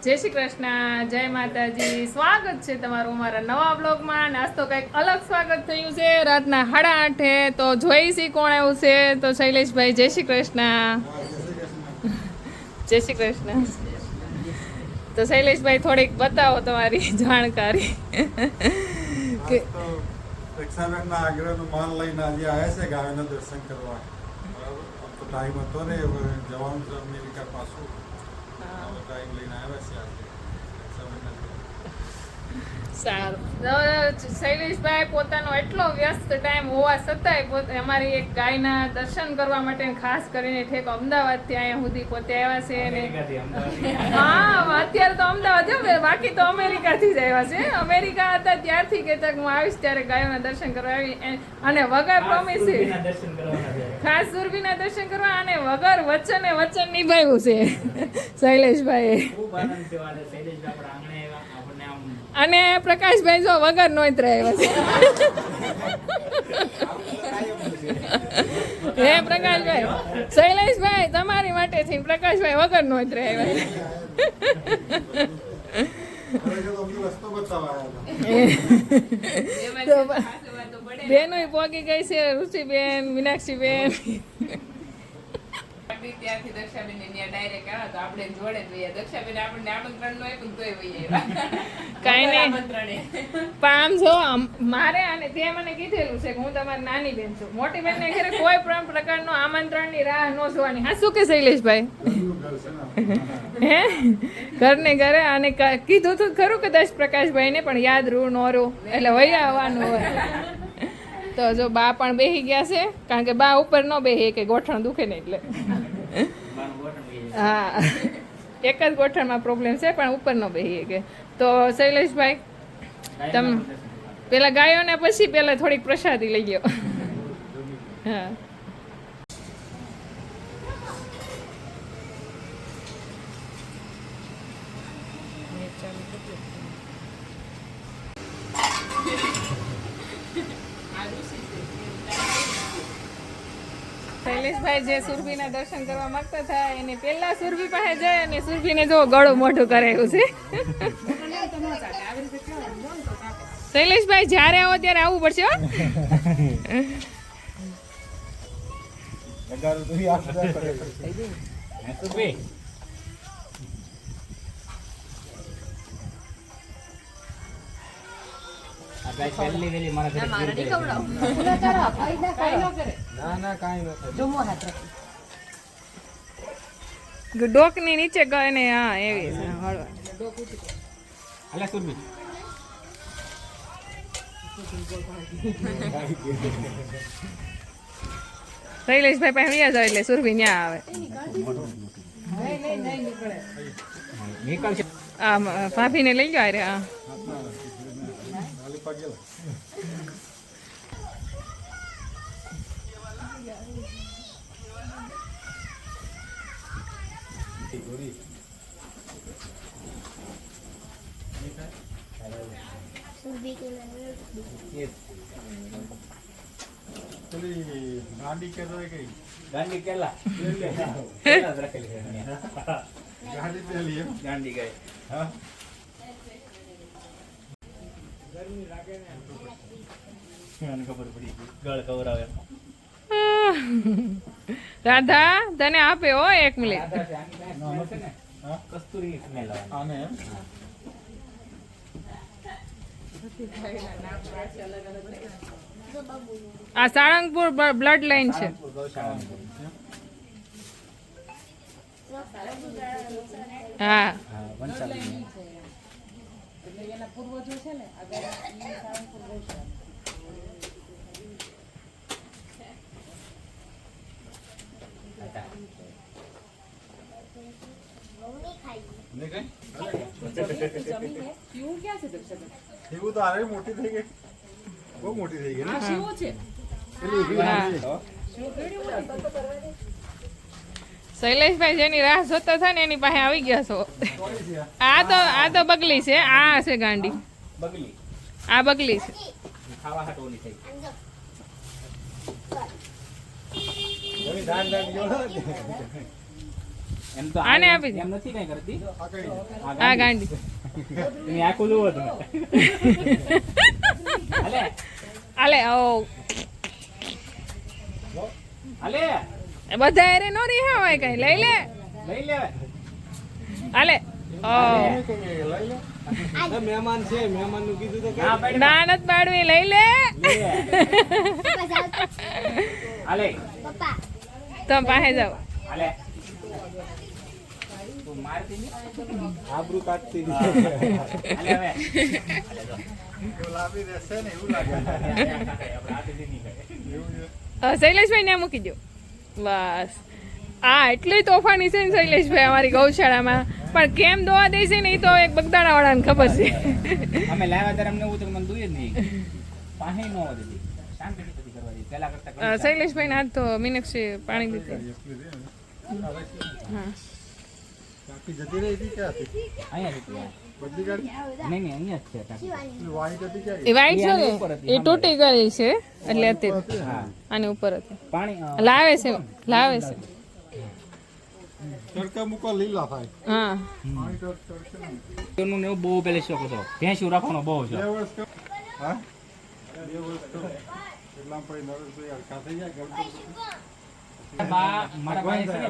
જય શ્રી કૃષ્ણ, જય માતાજી. સ્વાગત છે તમારું અમારા નવા બ્લોગમાં. આજ તો કંઈક અલગ સ્વાગત થયું છે. રાતના 8:30 તો જોઈશી કોણ આવ્યું છે. તો શૈલેષભાઈ જય શ્રી કૃષ્ણ. જય શ્રી કૃષ્ણ. તો શૈલેષભાઈ થોડીક બતાવો તમારી જાણકારી કે રક્ષાબેનના આગ્રહનો માલ લઈને આજે આવ્યા છે ગાયોના દર્શન કરવા. બરાબર, તો ટાઈમ હતો ને જવાનું છે અમેરિકા પાછું. ટાઈમ લઈને આવ્યા છે આજે રક્ષાબેનના. સારું. શૈલેષભાઈ પોતાનો એટલો વ્યસ્ત ટાઈમ હોવા છતાંય અમારી એક ગાયના દર્શન કરવા માટે ખાસ કરીને ઠેક અમદાવાદથી અહીંયા સુધી પોતે આવ્યા છે. અને હા, અત્યારે તો અમદાવાદ છે, બાકી તો અમેરિકાથી જ આવ્યા છે. અમેરિકા હતા ત્યારથી કહેતા હું આવીશ ત્યારે ગાયોના દર્શન કરવા આવી, અને વગર પ્રોમિસ ખાસ સુરભીના દર્શન કરવા, અને વગર વચન નિભાવ્યું છે શૈલેષભાઈ. અને પ્રકાશભાઈ જો વગર નોતરા આવ્યા છે. હે પ્રકાશભાઈ, શૈલેષભાઈ તમારી માટે થી પ્રકાશભાઈ વગર નોતરા આવ્યા છે. બેનો પોગી ગઈ છે, રુચિબેન, મીનાક્ષીબેન. ત્યારથી દક્ષાબેન ને ડાયરેક્ટ આવ્યા તો આપણે જોડે જ વૈયા. દક્ષાબેન આપણને આમંત્રણ નો આપ્યું તોય વૈયા. કાઈ નહીં, પામ જો મારે, અને તે મને કીધેલું છે કે હું તમારી નાની બેન છું. મોટી બેન ને ઘરે કોઈ પણ પ્રકારનું આમંત્રણની રાહ ન જોવાની. હા, શું કે શૈલેષભાઈ? હે, ઘરને ઘરે. અને કીધું તું ખરું કદાચ પ્રકાશભાઈ ને, પણ યાદ રૂ નો રૂ એટલે વૈયા આવવાનું હોય. તો જો બા પણ બેહી ગયા છે, કારણ કે બા ઉપર ન બેહી કે ગોઠણ દુખે ને એટલે. હા, એક જ ગોઠણમાં પ્રોબ્લેમ છે, પણ ઉપર ન બેહી કે. તો શૈલેષભાઈ તમે પેલા ગાયો ને પછી પેલા થોડીક પ્રસાદી લઈ ગયો. હા, શૈલેષભાઈ જે સુરભીના દર્શન કરવા માંગતા હતા એને પેલા સુરભી પાસે જાય, અને સુરભીને જો ગળું મોઢું કરાયું છે. શૈલેષભાઈ જ્યારે આવો ત્યારે આવવું પડશે હો. ડોક ની નીચે ગયો ને. હા, એવી શૈલેષભાઈ પાસે વ્યા જાય એટલે સુરભી ન્યા આવે. ભાભી ને લઈ ગયો. અરે હા, ગાંડી કેતો કઈ ગાંડી કેલા ગાંડી પેલી એમ ગાંડી ગઈ. હા, ખબર પડી ગળ કવરાવે. રાધા તને આપે હો 1 મિનિટ. કસ્તુરી સ્મેલ આને એમ આ સાળંગપુર બ્લડ લાઈન છે. હા, એવું તો આરે મોટી થઈ ગઈ, બહુ મોટી થઈ ગઈ. શૈલેષભાઈ જેની રાહ જોતા હતા ને એની પાસે આવી ગયા છો. આ તો બગલી છે. આ છે ગાંડી બગલી. આ બગલી છે. ખાવા હાટોની થઈ. એમ તો આને આપી દે. એમ નથી કઈ કરતી આ કઈ આ ગાંડી એની આખું જોવો તમે હાલે આલે ઓ હાલે બધા એરે નો રિહાવાય કઈ લઈ લે લઈ લે આલે ઓ લઈ લે મહેમાન છે મહેમાન નું કીધું તો હા ભાઈ ના નથી પાડવી લઈ લે હાલે તમે પાસે જાઓ હાલે તું મારતી નહીં આબરૂ કાઢતી હાલે હવે ગુલાબી રહેશે ને એવું લાગે આપણે હાથેથી નહીં કરે. એવું છે. શૈલેષભાઈ ને મૂકી દો બસ હા એટલી તોફાની છે ને શૈલેષભાઈ અમારી ગૌશાળામાં પણ કેમ દોવા દે છે ને એ તો એક બગદાણા વાળાને ખબર છે અમે લાવ્યા ત્યારે અમને એવું તો મને દુએ જ નહીં પાસે ન હોવા દીધી શાંતિથી બધી કરવા દીધી પહેલા કરતા શૈલેષભાઈ ને હાથ તો મીનાક્ષી પાણી દીધી એટલી રહી ને. હા બાકી જતી રહી હતી ક્યાં હતી અહીંયા હતી આ. બદલી ગાડી નહીં નહીં અહીંયા જ છે ટાંકી. પેલી વાઈટ હતી ક્યાં એ વાઈટ છે આની ને ઉપર હતી, એ તૂટી ગઈ છે એટલે અત્યારે હતી? હા આની ઉપર હતી પાણી લાવે છે લાવે છે તડકા મૂકો લીલા થાય હા પાણી તો તડકે નહીં. એનું ને એવું બહુ પહેલે શોખ હતો ભેંસું રાખવાનો બહુ બે શોખ વર્ષ કરો. હા 2 વર્ષ કરો. એટલામાં પછી નરેશભાઈ હરખા થઈ જાય ગમતું. મારા ભાઈ છે ને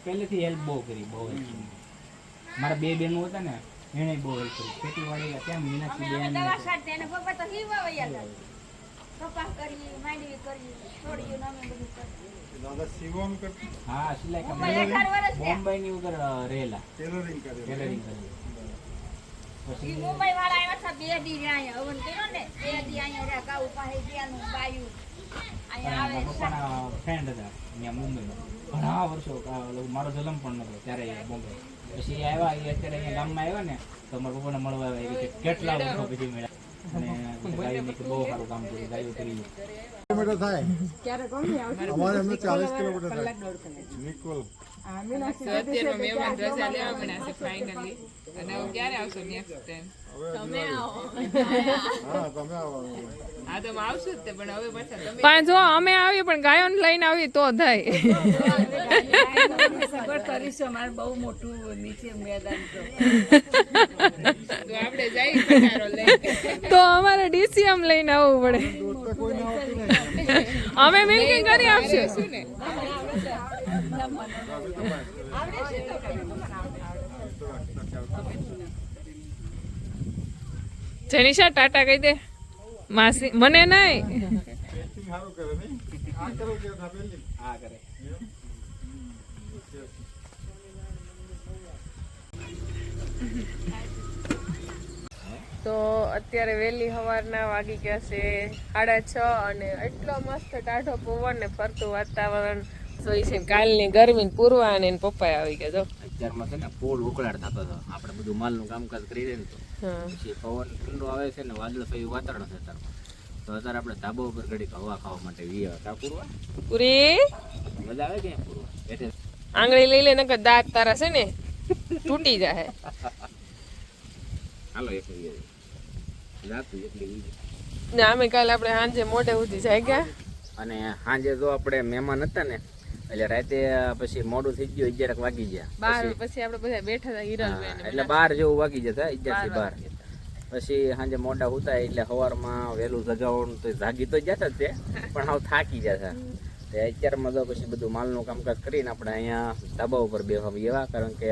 પહેલેથી હેલ્પ બહુ કરી બહુ help કરી. મારા બે બહેનો હતા ને એને બહુ હેલ્પ કરી ખેતીવાડી કેમ મીનાક્ષી બેન દાદા સીવવાનું કરતી હા સિલાઈ કામ બોમ્બે ની ઉપર રહેલા ટેલરિંગ કરે ટેલરિંગ કરી પછી મુંબઈ વાળા આવ્યા હતા 2 દી રહ્યા હવન કર્યો ને 2 દી અહીંયા રહ્યા કાઉ પાસે ગયાનું બાયું અહીંયા આવે પપ્પાના ફ્રેન્ડ હતા ત્યાં મુંબઈમાં ઘણા વર્ષો મારો જન્મ પણ નતો ત્યારે બોમ્બે પછી એ આવ્યા એ અત્યારે અહીંયા ગામમાં આવ્યા ને તો મારા પપ્પાને મળવા આવ્યા એ રીતે કેટલા વર્ષો પછી મળ્યા અને ગાયોની બહુ સારું કામ કર્યું ગાયો કરી કિલોમીટર થાય અમારે એમને 40 કિલોમીટર થાય નિકોલ અત્યારમાં મહેમાન રજા લેવા પડ્યા છે ફાઇનલી અને હવે ક્યારે આવશો નેક્સ્ટ ટાઈમ તમે આવો હા તમે આવો હા તો આવશું જ તે પણ હવે પાછા તમે પણ જો અમે આવીએ પણ ગાયોને લઈને આવીએ તો થાય બહુ મોટું નીચે મેદાન તો આપણે જઈ પટારો લઈને તો અમારે ડીસીએમ લઈને આવવું પડે દૂર તો કોઈ ના આવતું નહીં અમે મિલ્કિંગ કરી આપશું શું ને જેનિશા ટાટા કહી દે માસી મને નહીં પેન્ટિંગ સારું કરે નહીં આ કરો કે પેન્ટિંગ આ કરે તો અત્યારે વહેલી સવારના વાગી ગયા છે 6:30 અને એટલો મસ્ત ટાઢો પવન ને ફરતું વાતાવરણ સોઈ છે કાલની ગરમી પૂરવા અને પપ્પા આવી ગયા જો અત્યારમાં છે ને ફૂલ ઉકળાટ થતો હતો આપણે બધું માલનું કામકાજ કરી દે ને તો હા પછી પવન ઠંડો આવે છે ને વાદળ થયું વાતાવરણ છે અત્યારે તો અત્યારે આપણે ધાબા ઉપર ઘડીક હવા ખાવા માટે વી કા પૂરવા પૂરી મજા આવે ક્યાં પૂરવા એટલે આંગળી લઈ લે નકર દાંત તારા છે ને તૂટી જાય હાલો એક રાતું એટલી વી ને અમે કાલે આપણે સાંજે મોઢે સુધી જાય ગયા અને સાંજે જો આપણે મહેમાન હતા ને એટલે રાતે પછી મોડું થઈ ગયું 11 વાગી ગયા બાર પછી આપણે બધા બેઠા હતા હિરલબેન હા, એટલે 12 જેવું વાગી જતા 11 થી 12 પછી સાંજે મોડા ઉતા એટલે સવારમાં વહેલું જગાવવાનું તો જાગી તો જતા જ છે પણ હાવ થાકી જતા તે અત્યારમાં તો પછી બધું માલનું કામકાજ કરીને આપણે અહીંયા ધાબા ઉપર બેસવા એવા કારણ કે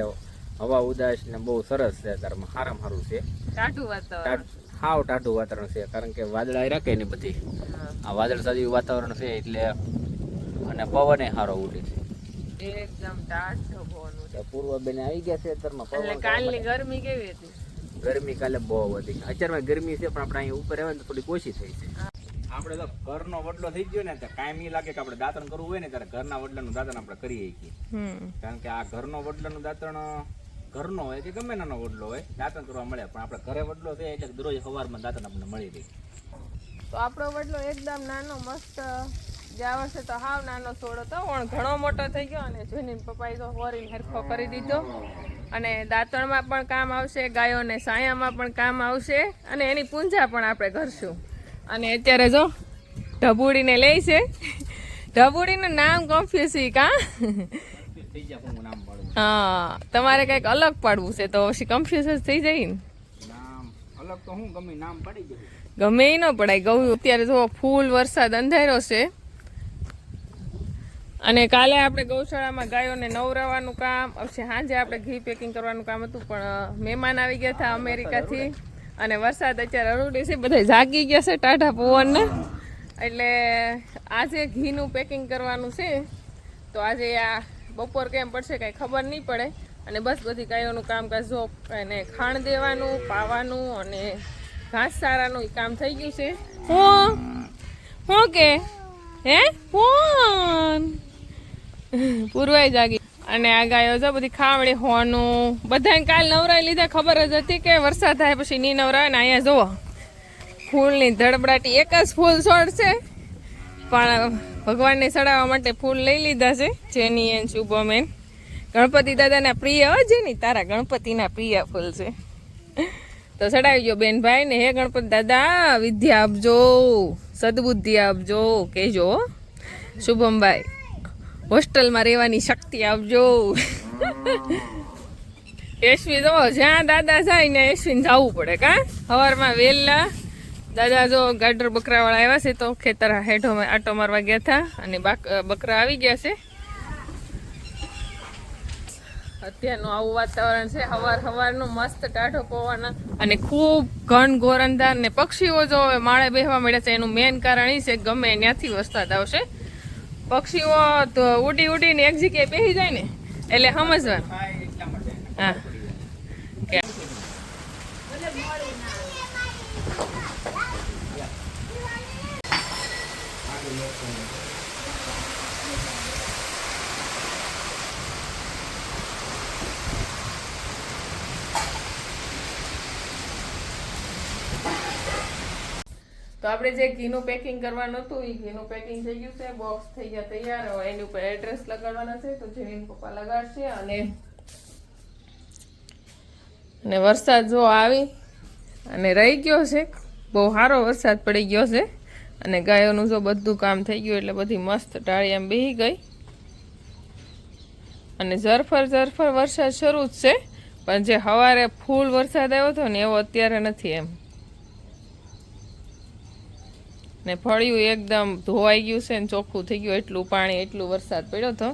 હવા ઉદાસ ને બહુ સરસ છે અત્યારમાં સારામાં સારું છે ટાઢું વાતાવરણ હાવ ટાઢું વાતાવરણ છે કારણ કે વાદળા રાખે ને બધી આ વાદળ સાદી વાતાવરણ છે એટલે અને પવને સારો ઉડે છે એકદમ ટાઢો પવન ઉડે. પૂર્વ બેન આવી ગયા છે અત્યારમાં એટલે પવન કાલની ગરમી કેવી હતી ગરમી કાલે બહુ હતી અત્યારમાં ગરમી છે પણ આપણે અહીંયા ઉપર આવે ને તો થોડી ઓછી થઈ છે આપણે તો ઘરનો વડલો થઈ ગયો ને તો કાયમ લાગે કે આપણે દાંતણ કરવું હોય ને ત્યારે ઘરના વડલાનું દાંતણ આપણે કરીએ છીએ કારણ કે આ ઘરનો વડલાનું દાંતણ ઘરનો હોય કે ગમે નાનો વડલો હોય દાંતણ કરવા મળે પણ આપણે ઘરે વડલો છે એટલે દરરોજ સવારમાં દાંતણ આપણને મળી રહે તો આપણો વડલો એકદમ નાનો મસ્ત ગયા વર્ષે તો હાવ નાનો છોડ હતો પણ ઘણો મોટો થઈ ગયો અને જોઈને પપ્પાએ તો હોરીને હરખો કરી દીધો અને દાંતણમાં પણ કામ આવશે ગાયોને સાયામાં પણ કામ આવશે અને એની પૂંજા પણ આપણે કરશું અને અત્યારે જો ઢબુડીને લે છે ઢબુડીનું નામ કન્ફ્યુઝ કા થઈ જાય હું નામ પાડું. હા તમારે કંઈક અલગ પાડવું છે તો પછી કન્ફ્યુઝ થઈ જાય ને. નામ અલગ તો હું ગમે નામ પાડી દઉં. ગમે એ ન પડાય. ગૌ અત્યારે જો ફૂલ વરસાદ અંધાર્યો છે અને કાલે આપણે ગૌશાળામાં ગાયોને નવરાવવાનું કામ પછી સાંજે આપણે ઘી પેકિંગ કરવાનું કામ હતું પણ મહેમાન આવી ગયા હતા અમેરિકાથી અને વરસાદ અત્યારે અરૂડી છે બધા જાગી ગયા છે ટાઢા પવનને એટલે આજે ઘીનું પેકિંગ કરવાનું છે તો આજે આ બપોર કેમ પડશે કાંઈ ખબર નહીં પડે અને બસ બધી ગાયોનું કામકાજ જો એને ખાણ દેવાનું પાવાનું અને ઘાસ સારાનું કામ થઈ ગયું છે. હું કે હે ફોન પૂરવાઈ જાગી અને આ ગાયો જો બધી ખાવડી હોનું બધાને કાલ નવરાઈ લીધા ખબર જ હતી કે વરસાદ થાય પછી નહીં નવરાય ને અહીંયા જુઓ ફૂલની ધડબડાટી એક જ ફૂલ છોડશે પણ ભગવાનને ચડાવવા માટે ફૂલ લઈ લીધા છે જેની એન શુભમેન ગણપતિ દાદાના પ્રિય હો જેની તારા ગણપતિના પ્રિય ફૂલ છે તો ચડાવી ગયો બેન ભાઈ ને હે ગણપતિ દાદા વિદ્યા આપજો સદબુદ્ધિ આપજો કહેજો શુભમભાઈ હોસ્ટેલમાં રહેવાની શક્તિ આપજો. યશ્વી જો જ્યાં દાદા જાય ને યશ્વીને જવું પડે કા સવારમાં વહેલા દાદા જો ગાડર બકરાવાળા આવ્યા છે તો ખેતર હેઠોમાં આટો મારવા ગયા હતા અને બકરા આવી ગયા છે. અત્યારનું આવું વાતાવરણ છે સવારનું મસ્ત ટાઢો પવન અને ખૂબ ઘન ઘોર અંધાર ને પક્ષીઓ જો હવે માળે બેસવા મળ્યા છે એનું મેઇન કારણ એ છે ગમે ત્યાંથી વરસાદ આવશે પક્ષીઓ તો ઉડીને એક જગ્યાએ બેસી જાય ને એટલે સમજવાનું હા તો આપણે જે ઘીનું પેકિંગ કરવાનું હતું એ ઘીનું પેકિંગ થઈ ગયું છે બોક્સ થઈ ગયા તૈયાર હવે એની ઉપર એડ્રેસ લગાડવાના છે તો જેની પપ્પા લગાડશે અને વરસાદ જો આવી અને રહી ગયો છે બહુ સારો વરસાદ પડી ગયો છે અને ગાયોનું જો બધું કામ થઈ ગયું એટલે બધી મસ્ત ટાળી એમ બેસી ગઈ અને ઝરફર વરસાદ શરૂ જ છે પણ જે સવારે ફૂલ વરસાદ આવ્યો હતો ને એવો અત્યારે નથી એમ ને ફળિયું એકદમ ધોવાઈ ગયું છે ને ચોખ્ખું થઈ ગયું એટલું પાણી એટલું વરસાદ પડ્યો હતો